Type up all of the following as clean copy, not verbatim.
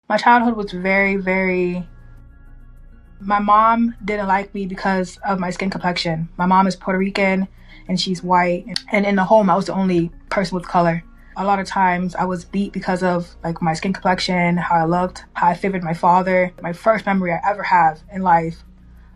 My childhood was my mom didn't like me because of my skin complexion. My mom is Puerto Rican and she's white. And in the home, I was the only person with color. A lot of times I was beat because of like my skin complexion, how I looked, how I favored my father. My first memory I ever have in life,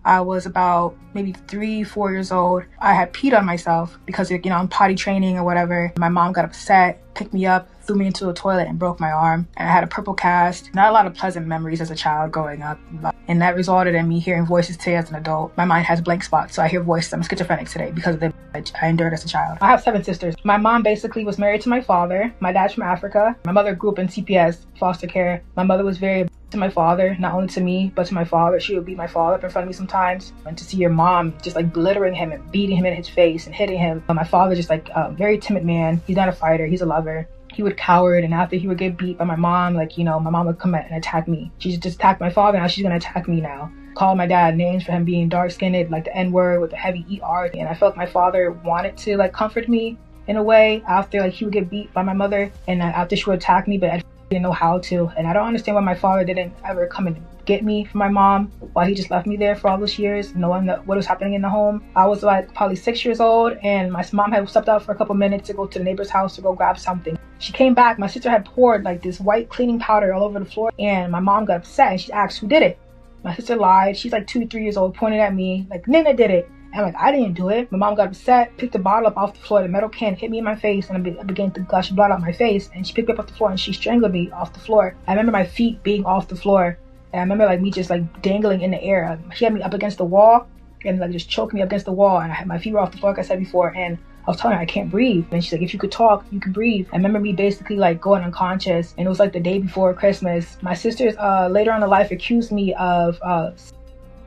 I was about maybe 3-4 years old. I had peed on myself because, I'm potty training or whatever. My mom got upset, picked me up, threw me into a toilet and broke my arm. And I had a purple cast. Not a lot of pleasant memories as a child growing up. And that resulted in me hearing voices today as an adult. My mind has blank spots, so I hear voices. I'm schizophrenic today because of the I endured as a child. I have 7 sisters. My mom basically was married to my father. My dad's from Africa. My mother grew up in CPS, foster care. My mother was very to my father, not only to me, but to my father. She would beat my father up in front of me sometimes. And to see your mom just like belittling him and beating him in his face and hitting him. My father just like a very timid man. He's not a fighter. He's a lover. He would coward, and after he would get beat by my mom, my mom would come and attack me. She just attacked my father, now she's gonna attack me now. Called my dad names for him being dark-skinned, like the N-word with the heavy ER. And I felt like my father wanted to like comfort me in a way after like he would get beat by my mother, and after she would attack me, but I didn't know how to. And I don't understand why my father didn't ever come and get me from my mom, while he just left me there for all those years, knowing what was happening in the home. I was like probably 6 years old, and my mom had stepped out for a couple minutes to go to the neighbor's house to go grab something. She came back, my sister had poured like this white cleaning powder all over the floor, and my mom got upset and she asked who did it. My sister lied. She's like 2-3 years old, pointed at me like, Nina did it. And I'm like, I didn't do it. My mom got upset, picked the bottle up off the floor, the metal can hit me in my face, and I began to gush blood out my face. And she picked me up off the floor and she strangled me off the floor. I remember my feet being off the floor, and I remember like me just like dangling in the air. She had me up against the wall and like just choked me up against the wall, and I had my feet were off the floor like I said before, and I was telling her I can't breathe. And she's like, if you could talk, you can breathe. I remember me basically like going unconscious, and it was like the day before Christmas. My sisters later on in life accused me of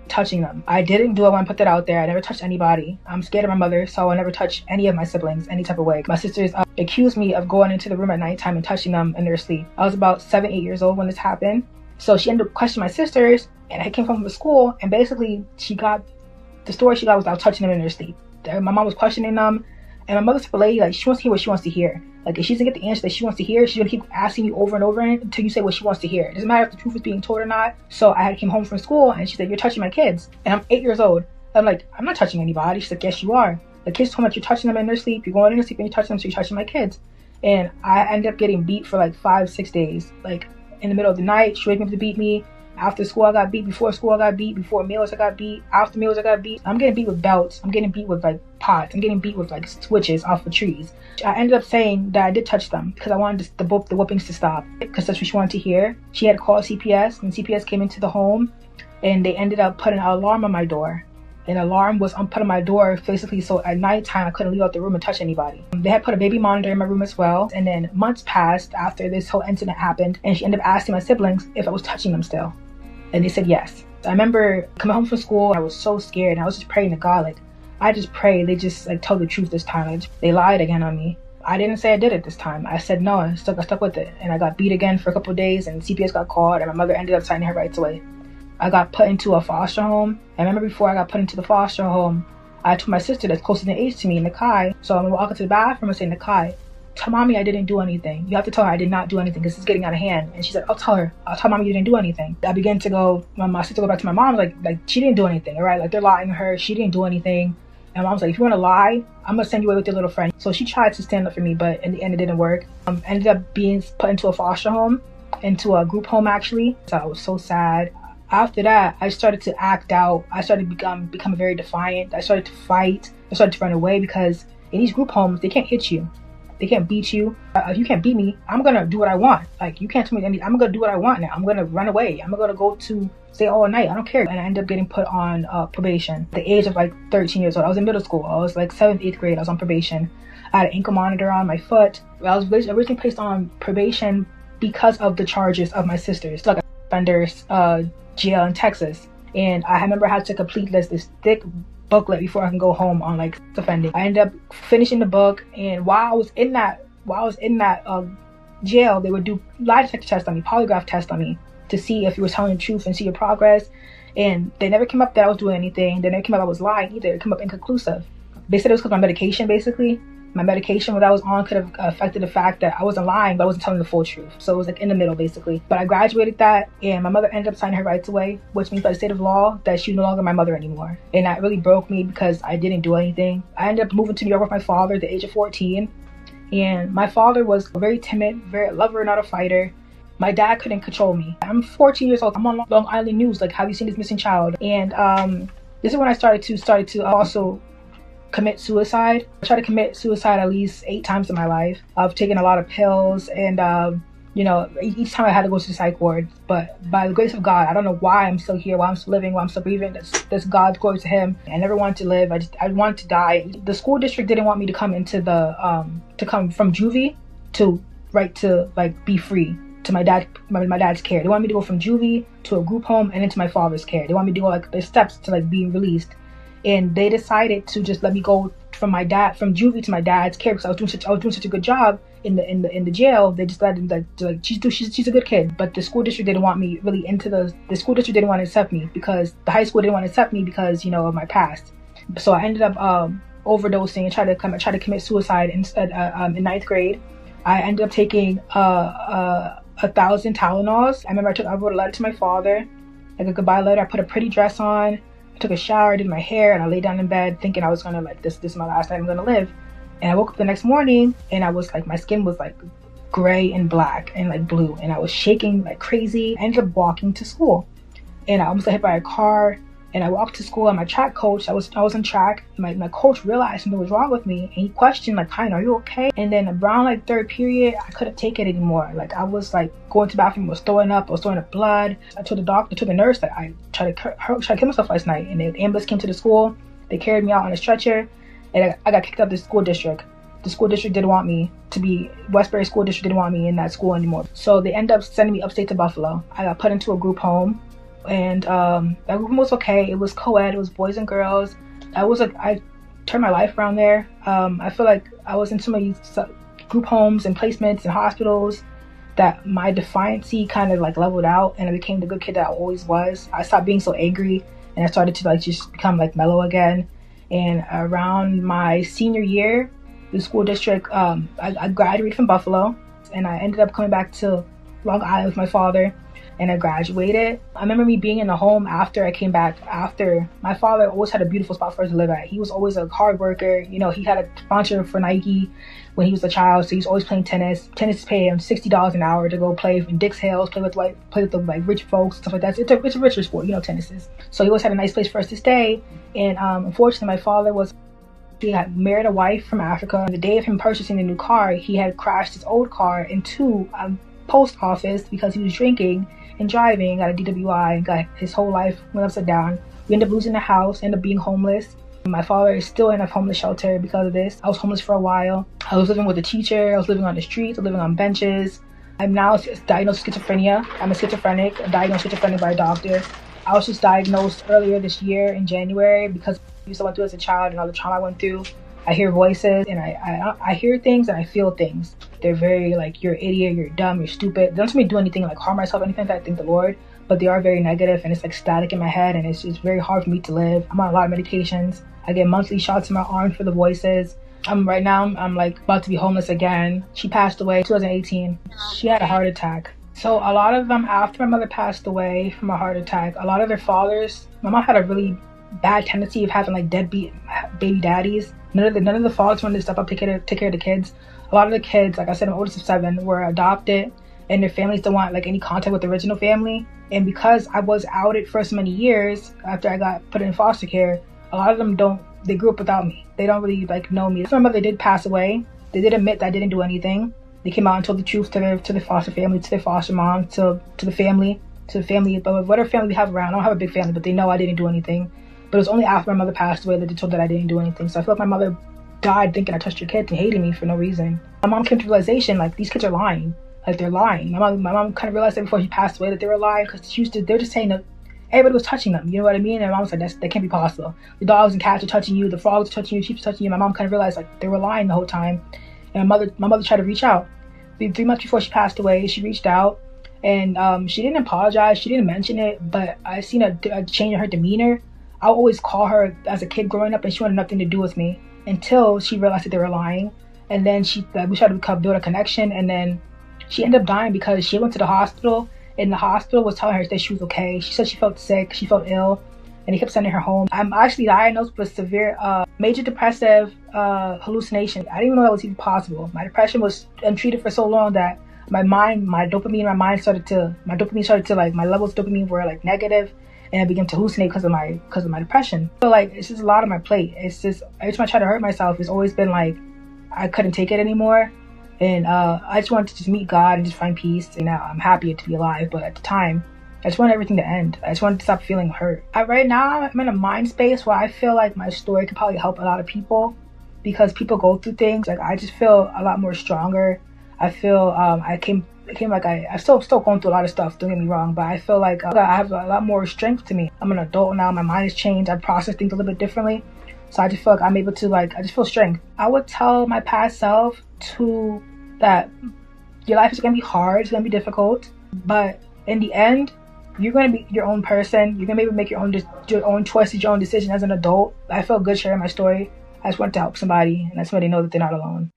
touching them. I didn't do it. I want to put that out there. I never touched anybody. I'm scared of my mother, so I never touch any of my siblings any type of way. My sisters accused me of going into the room at nighttime and touching them in their sleep. I was about 7-8 years old when this happened. So she ended up questioning my sisters, and I came home from school, and basically the story she got was I was touching them in their sleep. My mom was questioning them, and my mother's type of lady, like, she wants to hear what she wants to hear. Like, if she doesn't get the answer that she wants to hear, she's gonna keep asking you over and over until you say what she wants to hear. It doesn't matter if the truth is being told or not. So I came home from school, and she said, you're touching my kids. And I'm 8 years old. I'm like, I'm not touching anybody. She's like, yes, you are. The kids told me that you're touching them in their sleep. You're going in their sleep and you're touching them, so you're touching my kids. And I ended up getting beat for like 5-6 days. Like, in the middle of the night, she would wake me up to beat me. After school, I got beat. Before school, I got beat. Before meals, I got beat. After meals, I got beat. I'm getting beat with belts. I'm getting beat with like pots. I'm getting beat with like switches off of trees. I ended up saying that I did touch them because I wanted the whoopings to stop, because that's what she wanted to hear. She had called CPS, and CPS came into the home, and they ended up putting an alarm on my door. An alarm was put on my door basically so at nighttime I couldn't leave out the room and touch anybody. They had put a baby monitor in my room as well. And then months passed after this whole incident happened, and she ended up asking my siblings if I was touching them still. And they said yes. I remember coming home from school, I was so scared, and I was just praying to God, like, I just pray they just like tell the truth this time. They lied again on me. I didn't say I did it this time. I said no, I stuck with it. And I got beat again for a couple of days, and CPS got called, and my mother ended up signing her rights away. I got put into a foster home. I remember before I got put into the foster home, I told my sister that's closer in age to me, Nakai. So I'm walking to the bathroom and say, Nakai, tell mommy I didn't do anything. You have to tell her I did not do anything because it's getting out of hand. And she said, I'll tell her. I'll tell mommy you didn't do anything. I began to go, my sister go back to my mom, like she didn't do anything, all right? Like, they're lying to her. She didn't do anything. And my mom's like, if you want to lie, I'm going to send you away with your little friend. So she tried to stand up for me, but in the end it didn't work. Ended up being put into a foster home, into a group home actually. So I was so sad. After that, I started to act out. I started to become very defiant. I started to fight. I started to run away because in these group homes, they can't hit you. They can't beat you. If you can't beat me, I'm going to do what I want. Like, you can't tell me anything. I'm going to do what I want now. I'm going to run away. I'm going to go to stay all night. I don't care. And I ended up getting put on probation. At the age of like 13 years old. I was in middle school. I was like 7th, 8th grade. I was on probation. I had an ankle monitor on my foot. I was originally placed on probation because of the charges of my sisters. Like offenders, jail in Texas. And I remember I had to complete this thick booklet before I can go home on like offending. I ended up finishing the book, and while I was in that jail, they would do lie detector tests on me, polygraph tests on me to see if you were telling the truth and see your progress. And they never came up that I was doing anything. They never came up I was lying either. It came up inconclusive. They said it was because of my medication basically. My medication that I was on could have affected the fact that I wasn't lying, but I wasn't telling the full truth. So it was like in the middle, basically. But I graduated that, and my mother ended up signing her rights away, which means by the state of law that she's no longer my mother anymore. And that really broke me because I didn't do anything. I ended up moving to New York with my father at the age of 14. And my father was very timid, very lover, not a fighter. My dad couldn't control me. I'm 14 years old. I'm on Long Island News. Like, have you seen this missing child? And this is when I started to also commit suicide. I tried to commit suicide at least 8 times in my life. I've taken a lot of pills, and each time I had to go to the psych ward. But by the grace of God, I don't know why I'm still here, why I'm still living, why I'm still breathing. That's God's glory to Him. I never wanted to live. I wanted to die. The school district didn't want me to come into to come from juvie to be free to my dad's care. They wanted me to go from juvie to a group home and into my father's care. They wanted me to go like the steps to like being released. And they decided to just let me go from juvie to my dad's care because I was doing such a good job in the jail. They just decided like she's a good kid. But the school district didn't want me really into the school district didn't want to accept me because the high school didn't want to accept me because of my past. So I ended up overdosing and tried to commit suicide instead in 9th grade. I ended up taking 1,000 Tylenols. I remember I wrote a letter to my father, like a goodbye letter. I put a pretty dress on. I took a shower, did my hair, and I lay down in bed thinking I was gonna this is my last night I'm gonna live. And I woke up the next morning and I was like, my skin was like gray and black and like blue, and I was shaking like crazy. I ended up walking to school, and I almost got hit by a car. And I walked to school, and my track coach, I was on track. My coach realized something was wrong with me, and he questioned like, "Kind, are you okay?" And then around like 3rd period, I couldn't take it anymore. Like I was like going to the bathroom, I was throwing up blood. I told the nurse that I tried to kill myself last night. And the ambulance came to the school. They carried me out on a stretcher, and I got kicked out of the school district. The school district didn't want me to be, Westbury School District didn't want me in that school anymore. So they ended up sending me upstate to Buffalo. I got put into a group home. And that group was okay. It was co-ed. It was boys and girls. I turned my life around there. I feel like I was in so many group homes and placements and hospitals that my defiancy kind of like leveled out, and I became the good kid that I always was. I stopped being so angry, and I started to like just become like mellow again. And around my senior year, the school district, I graduated from Buffalo, and I ended up coming back to Long Island with my father. And I graduated. I remember me being in the home after I came back. After my father always had a beautiful spot for us to live at. He was always a hard worker. He had a sponsor for Nike when he was a child, so he's always playing tennis. Tennis paid him $60 an hour to go play in Dick's Hills, play with the rich folks, stuff like that. It's a richer sport, tennis is. So he always had a nice place for us to stay. And unfortunately, my father he had married a wife from Africa. And the day of him purchasing the new car, he had crashed his old car into a post office because he was drinking and driving, got a DWI, and got his whole life went upside down. We ended up losing the house, ended up being homeless. My father is still in a homeless shelter because of this. I was homeless for a while. I was living with a teacher. I was living on the streets. I was living on benches. I'm now diagnosed with schizophrenia. I'm a schizophrenic, diagnosed schizophrenic by a doctor. I was just diagnosed earlier this year in January because I used to went through as a child and all the trauma I went through. I hear voices, and I hear things and I feel things. They're very like, you're an idiot, you're dumb, you're stupid. They don't tell me to do anything like harm myself or anything like that, thank the Lord. But they are very negative, and it's like static in my head, and it's just very hard for me to live. I'm on a lot of medications. I get monthly shots in my arm for the voices. Right now I'm like about to be homeless again. She passed away in 2018. She had a heart attack. So a lot of them, after my mother passed away from a heart attack, a lot of their fathers, my mom had a really bad tendency of having like deadbeat baby daddies. None of the fathers wanted to step up, take care of the kids. A lot of the kids, like I said, I'm oldest of 7, were adopted, and their families don't want like any contact with the original family. And because I was outed for so many years after I got put in foster care, a lot of them they grew up without me. They don't really like know me. So my mother did pass away. They did admit that I didn't do anything. They came out and told the truth to the foster family, to their foster mom, to the family, but whatever family we have around. I don't have a big family, but they know I didn't do anything. But it was only after my mother passed away that they told that I didn't do anything. So I feel like my mother died thinking I touched her kids and hated me for no reason. My mom came to realization, like, these kids are lying. Like, they're lying. My mom kind of realized that before she passed away that they were lying, because they're just saying that everybody was touching them. You know what I mean? And my mom said, that can't be possible. The dogs and cats are touching you. The frogs are touching you. Sheep are touching you. My mom kind of realized, like, they were lying the whole time. And my mother tried to reach out. 3 months before she passed away, she reached out. And she didn't apologize. She didn't mention it. But I seen a change in her demeanor. I would always call her as a kid growing up, and she wanted nothing to do with me until she realized that they were lying. and then we tried to build a connection, and then she ended up dying because she went to the hospital, and the hospital was telling her that she was okay. She said she felt sick, she felt ill, and they kept sending her home. I'm actually diagnosed with severe major depressive hallucination. I didn't even know that was even possible. My depression was untreated for so long that my dopamine started to like, my levels of dopamine were like negative, and I began to hallucinate because of my depression. So like, it's just a lot on my plate. It's just, every time I try to hurt myself, it's always been like I couldn't take it anymore. And I just wanted to just meet God and just find peace. And now I'm happy to be alive, but at the time, I just wanted everything to end. I just wanted to stop feeling hurt. Right now, I'm in a mind space where I feel like my story could probably help a lot of people, because people go through things. Like, I just feel a lot more stronger. I feel I still going through a lot of stuff, don't get me wrong, but I feel like I have a lot more strength to me. I'm an adult now, my mind has changed, I process things a little bit differently. So I just feel like I'm able to, like, I just feel strength. I would tell my past self that your life is going to be hard, it's going to be difficult, but in the end, you're going to be your own person. You're going to be able to make your own choices, your own decision as an adult. I felt good sharing my story. I just wanted to help somebody and let somebody know that they're not alone.